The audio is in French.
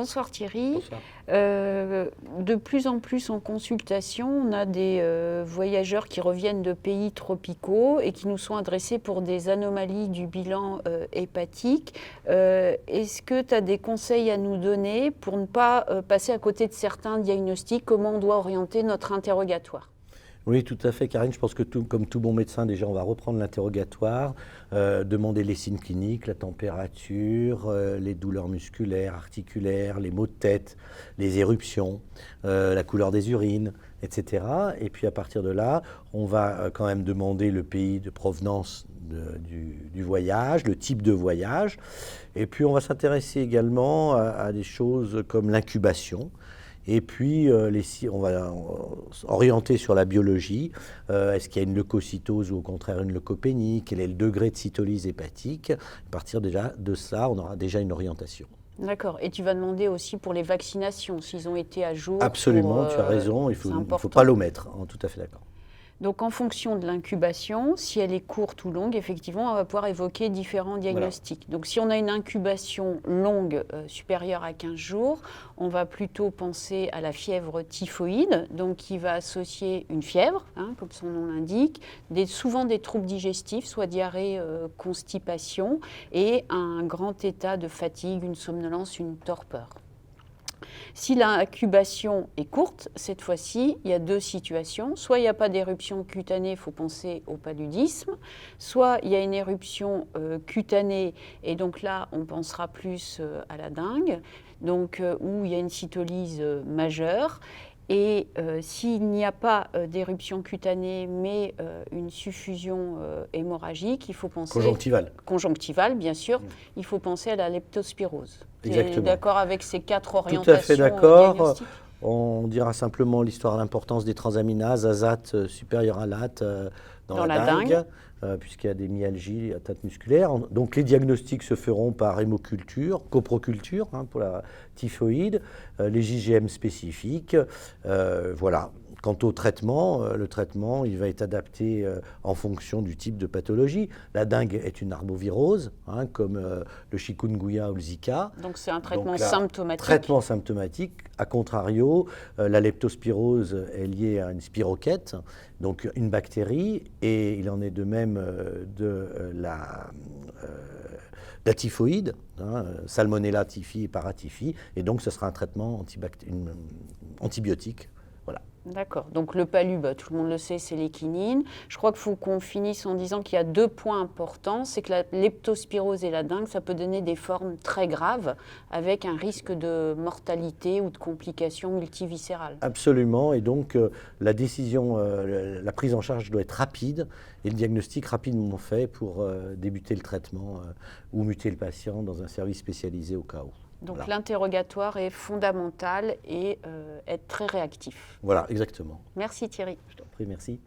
Bonsoir Thierry. Bonsoir. De plus en plus en consultation, on a des voyageurs qui reviennent de pays tropicaux et qui nous sont adressés pour des anomalies du bilan hépatique. Est-ce que tu as des conseils à nous donner pour ne pas passer à côté de certains diagnostics? Comment on doit orienter notre interrogatoire? Oui, tout à fait, Karine. Je pense que comme tout bon médecin, déjà, on va reprendre l'interrogatoire, demander les signes cliniques, la température, les douleurs musculaires, articulaires, les maux de tête, les éruptions, la couleur des urines, etc. Et puis à partir de là, on va quand même demander le pays de provenance du voyage, le type de voyage. Et puis on va s'intéresser également à des choses comme l'incubation. Et puis, on va orienter sur la biologie. Est-ce qu'il y a une leucocytose ou au contraire une leucopénie? Quel est le degré de cytolyse hépatique? À partir déjà de ça, on aura déjà une orientation. D'accord. Et tu vas demander aussi pour les vaccinations, s'ils ont été à jour. Absolument, tu as raison, il ne faut pas l'omettre. Tout à fait d'accord. Donc, en fonction de l'incubation, si elle est courte ou longue, effectivement, on va pouvoir évoquer différents diagnostics. Voilà. Donc, si on a une incubation longue, supérieure à 15 jours, on va plutôt penser à la fièvre typhoïde, donc qui va associer une fièvre, comme son nom l'indique, souvent des troubles digestifs, soit diarrhée, constipation, et un grand état de fatigue, une somnolence, une torpeur. Si l'incubation est courte, cette fois-ci, il y a deux situations. Soit il n'y a pas d'éruption cutanée, il faut penser au paludisme. Soit il y a une éruption cutanée, et donc là, on pensera plus à la dengue, donc, où il y a une cytolyse majeure. Et s'il n'y a pas d'éruption cutanée, mais une suffusion hémorragique, il faut penser... Conjonctivale. Conjonctivale, bien sûr. Il faut penser à la leptospirose. Exactement. Tu es d'accord avec ces quatre orientations? Tout à fait d'accord. On dira simplement l'histoire, l'importance des transaminases, ASAT supérieur à LAT dans la dengue. Puisqu'il y a des myalgies, atteintes musculaires. Donc les diagnostics se feront par hémoculture, coproculture pour la typhoïde, les JGM spécifiques. Voilà. Quant au traitement, le traitement il va être adapté en fonction du type de pathologie. La dengue est une arbovirose, comme le chikungunya ou le Zika. Donc c'est un traitement symptomatique. Traitement symptomatique. A contrario, la leptospirose est liée à une spirochète, donc une bactérie, et il en est de même de la typhoïde, Salmonella typhi et paratyphi, et donc ce sera un traitement antibiotique. Voilà. D'accord. Donc le palu, tout le monde le sait, c'est les quinines. Je crois qu'il faut qu'on finisse en disant qu'il y a deux points importants. C'est que la leptospirose et la dengue, ça peut donner des formes très graves avec un risque de mortalité ou de complications multiviscérales. Absolument. Et donc la décision, la prise en charge doit être rapide et le diagnostic rapidement fait pour débuter le traitement ou muter le patient dans un service spécialisé au cas où. Donc voilà. L'interrogatoire est fondamental et être très réactif. Voilà, exactement. Merci Thierry. Je t'en prie, merci.